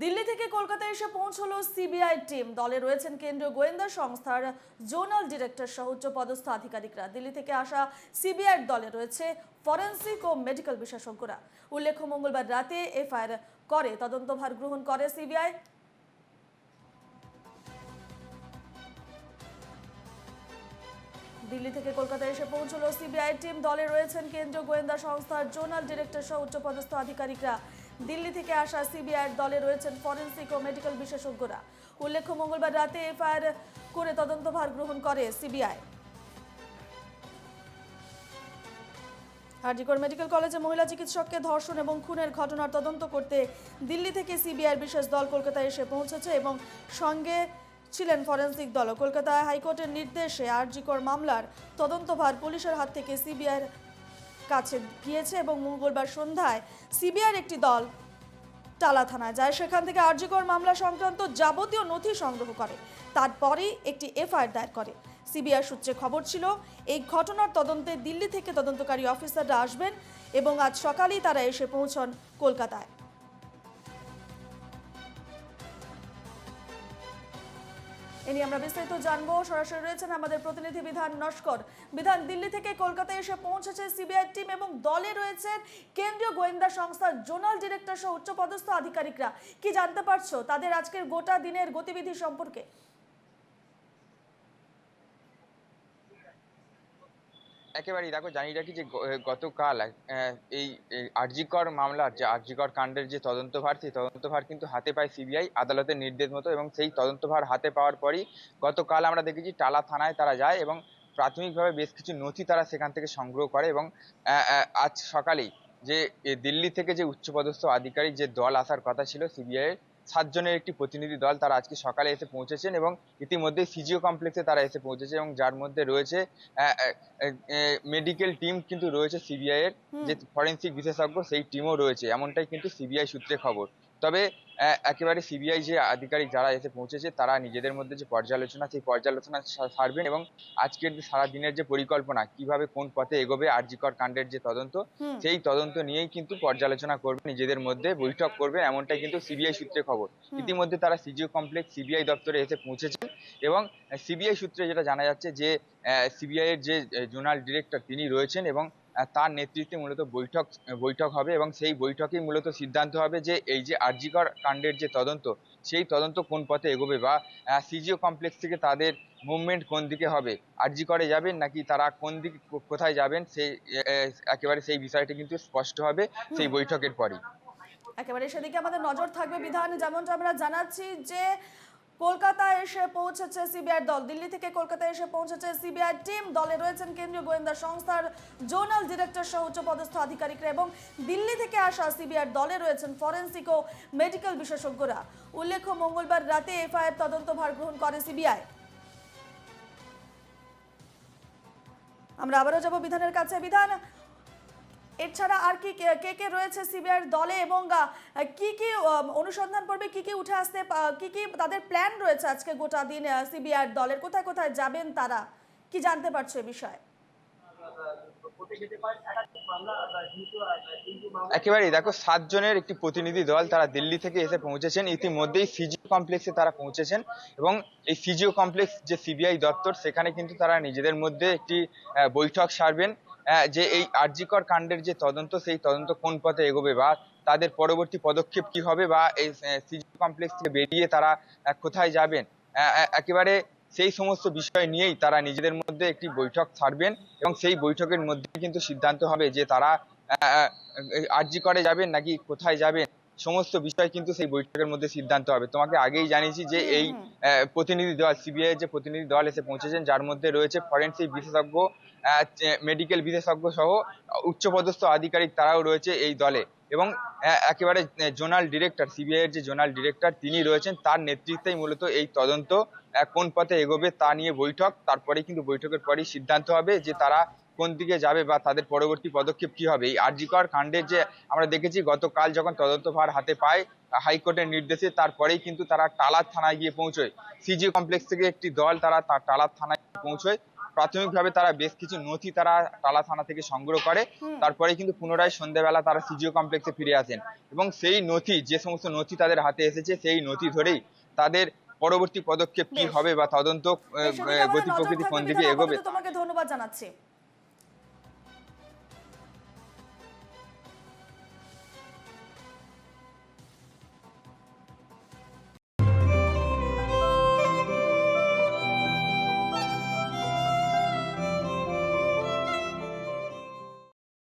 দিল্লি থেকে কলকাতায় এসে পৌঁছলো সিবিআই টিম। দলে রয়েছেন কেন্দ্রীয় গোয়েন্দা সংস্থার জোনাল ডিরেক্টর সহ উচ্চপদস্থ আধিকারিকরা। দিল্লি থেকে আসা সিবিআই দলে রয়েছে ফরেনসিক ও মেডিকেল বিশেষজ্ঞরা। উল্লেখ্য, মঙ্গলবার রাতে এফআইআর করে তদন্তভার গ্রহণ করে সিবিআই। দিল্লি থেকে কলকাতায় এসে পৌঁছলো সিবিআই টিম। দলে রয়েছেন কেন্দ্রীয় গোয়েন্দা সংস্থার জোনাল ডিরেক্টর সহ উচ্চপদস্থ আধিকারিকরা। দিল্লি থেকে আসা সিবিআই দলে রয়েছেন ফরেনসিক ও মেডিকেল বিশেষজ্ঞরা। উল্লেখ্য, মঙ্গলবার রাতে এফআইআর করে তদন্তভার গ্রহণ করে সিবিআই। আরজিকর মেডিকেল কলেজে মহিলা চিকিৎসককে ধর্ষণ এবং খুনের ঘটনার তদন্ত করতে দিল্লি থেকে সিবিআইয়ের বিশেষ দল কলকাতায় এসে পৌঁছেছে এবং সঙ্গে ছিলেন ফরেনসিক দল। কলকাতা হাইকোর্টের নির্দেশে আরজিকর মামলার তদন্তভার পুলিশের হাত থেকে সিবিআইয়ের কাছে গিয়েছে এবং মঙ্গলবার সন্ধ্যায় সিবিআইয়ের একটি দল টালা থানায় যায়। সেখান থেকে আরজিকর মামলা সংক্রান্ত যাবতীয় নথি সংগ্রহ করে, তারপরেই একটি এফআইআর দায়ের করে। সিবিআই সূত্রে খবর ছিল এই ঘটনার তদন্তে দিল্লি থেকে তদন্তকারী অফিসাররা আসবেন এবং আজ সকালেই তারা এসে পৌঁছন কলকাতায়। এ নিয়ে আমরা বিস্তারিত জানবো। সরাসরি রয়েছেন আমাদের প্রতিনিধি বিধান নস্কর। বিধান, দিল্লি থেকে কলকাতায় এসে পৌঁছেছে সিবিআই টিম এবং দলে রয়েছেন কেন্দ্রীয় গোয়েন্দা সংস্থার জোনাল ডিরেক্টর সহ উচ্চপদস্থ আধিকারিকরা। কি জানতে পারছো তাদের আজকের গোটা দিনের গতিবিধি সম্পর্কে? একেবারেই দেখো, জানি রাখি যে গতকাল এই আরজিকর মামলার যে আরজিকর কাণ্ডের যে তদন্তভার, সেই তদন্তভার কিন্তু হাতে পায় সিবিআই আদালতের নির্দেশ মতো। এবং সেই তদন্তভার হাতে পাওয়ার পরই গতকাল আমরা দেখেছি টালা থানায় তারা যায় এবং প্রাথমিকভাবে বেশ কিছু নথি তারা সেখান থেকে সংগ্রহ করে। এবং আজ সকালেই যে দিল্লি থেকে যে উচ্চপদস্থ আধিকারিক যে দল আসার কথা ছিল সিবিআই এর 7 জনের একটি প্রতিনিধি দল, তারা আজকে সকালে এসে পৌঁছেছেন এবং ইতিমধ্যে সিজিও কমপ্লেক্সে তারা এসে পৌঁছেছে এবং যার মধ্যে রয়েছে মেডিকেল টিম কিন্তু রয়েছে, সিবিআই এর যে ফরেনসিক বিশেষজ্ঞ সেই টিমও রয়েছে, এমনটাই কিন্তু সিবিআই সূত্রে খবর। তবে একেবারে সিবিআই যে আধিকারিক যারা এসে পৌঁছেছে তারা নিজেদের মধ্যে যে পর্যালোচনা, সেই পর্যালোচনা সারবেন এবং আজকের যে সারা দিনের যে পরিকল্পনা, কিভাবে কোন পথে এগোবে আরজিকর কাণ্ডের যে তদন্ত, সেই তদন্ত নিয়েই কিন্তু পর্যালোচনা করবে, নিজেদের মধ্যে বৈঠক করবে, এমনটাই কিন্তু সিবিআই সূত্রে খবর। ইতিমধ্যে তারা সিজিও কমপ্লেক্স সিবিআই দপ্তরে এসে পৌঁছেছেন এবং সিবিআই সূত্রে যেটা জানা যাচ্ছে যে সিবিআই এর যে জোনাল ডিরেক্টর তিনি রয়েছেন এবং তার নেতৃত্বে মূলত বৈঠক হবে এবং সেই বৈঠকেই মূলত সিদ্ধান্ত হবে যে এই যে আরজিকর কাণ্ডের যে তদন্ত, সেই তদন্ত কোন পথে এগোবে বা সিজিও কমপ্লেক্স থেকে তাদের মুভমেন্ট কোন দিকে হবে, আরজিকরে যাবেন নাকি তারা কোন দিকে কোথায় যাবেন, সেই একেবারে সেই বিষয়টা কিন্তু স্পষ্ট হবে সেই বৈঠকের পরই। একেবারে সেদিকে আমাদের নজর থাকবে বিধান। যেমনটা আমরা জানাচ্ছি যে কলকাতায় এসে পৌঁছেছে সিবিআই দল, দিল্লি থেকে কলকাতায় এসে পৌঁছেছে সিবিআই টিম। দলে রয়েছেন কেন্দ্রীয় গোয়েন্দা সংস্থার জোনাল ডিরেক্টর সহ উচ্চপদস্থ আধিকারিকরা এবং দিল্লি থেকে আসা সিবিআই দলে রয়েছেন ফরেনসিক ও মেডিকেল বিশেষজ্ঞরা। উল্লেখ্য, মঙ্গলবার রাতে এফআইআর তদন্তভার গ্রহণ করে সিবিআই। আমরা আবারও যাব বিধানের কাছে। বিধান, এছাড়া আর কি কে কে রয়েছে সিবিআইয়ের দলে এবং কি কি অনুসন্ধান পর্বে কি কি উঠে আসতে, কি কি তাদের প্ল্যান রয়েছে আজকে গোটা দিন সিবিআইয়ের দলের? কোথায় কোথায় যাবেন তারা, কি জানতে পারছো এ বিষয়ে? একেবারেই দেখো, 7 জনের একটি প্রতিনিধি দল তারা দিল্লি থেকে এসে পৌঁছেছেন। ইতিমধ্যেই সিজিও কমপ্লেক্সে তারা পৌঁছেছেন এবং এই সিজিও কমপ্লেক্স যে সিবিআই দপ্তর, সেখানে কিন্তু তারা নিজেদের মধ্যে একটি বৈঠক সারবেন যে এই আরজিকর কাণ্ডের যে তদন্ত, সেই তদন্ত কোন পথে এগোবে বা তাদের পরবর্তী পদক্ষেপ কি হবে বা এই সিজিও কমপ্লেক্স থেকে বেরিয়ে তারা কোথায় যাবেন, একেবারে সেই সমস্ত বিষয় নিয়েই তারা নিজেদের মধ্যে একটি বৈঠক ছাড়বেন এবং সেই বৈঠকের মধ্যে কিন্তু সিদ্ধান্ত হবে যে তারা আরজিকরে যাবেন নাকি কোথায় যাবেন। সমস্ত বিষয় কিন্তু সেই বৈঠকের মধ্যে সিদ্ধান্ত হবে। তোমাকে আগেই জানিয়েছি যে এই প্রতিনিধি দল, সিবিআই যে প্রতিনিধি দল এসে পৌঁছেছেন, যার মধ্যে রয়েছে ফরেনসিক বিশেষজ্ঞ, মেডিকেল বিশেষজ্ঞ সহ উচ্চপদস্থ আধিকারিক, তারাও রয়েছে এই দলে। এবং একেবারে জোনাল ডিরেক্টর, সিবিআই এর যে জোনাল ডিরেক্টর তিনি রয়েছেন, তার নেতৃত্বেই মূলত এই তদন্ত কোন পথে এগোবে তা নিয়ে বৈঠক। তারপরে কিন্তু বৈঠকের পরেই সিদ্ধান্ত হবে যে তারা কোন দিকে যাবে বা তাদের পরবর্তী পদক্ষেপ কি হবে। এই আরজিকর কাণ্ডের যে আমরা দেখেছি গতকাল যখন তদন্তভার হাতে পায় হাইকোর্টের নির্দেশে, তারপরেই কিন্তু তারা টালা থানায় গিয়ে পৌঁছয়। সিজিও কমপ্লেক্স থেকে একটি দল তারা টালা থানায় পৌঁছয় প্রাথমিকভাবে তারা বেশ কিছু নথি তারা টালা থানা থেকে সংগ্রহ করে। তারপরে কিন্তু পুনরায় সন্ধ্যাবেলা তারা সিজিও কমপ্লেক্সে ফিরে আসেন এবং সেই নথি, যে সমস্ত নথি তাদের হাতে এসেছে, সেই নথি ধরেই তাদের পরবর্তী পদক্ষেপ কি বেশ। হবে বা তদন্ত সেদিকে আমাদের গতি নজর প্রকৃতি থাকবে কোন দিকে বিধান, এগোবে। আপাতত তোমাকে ধন্যবাদ জানাচ্ছি।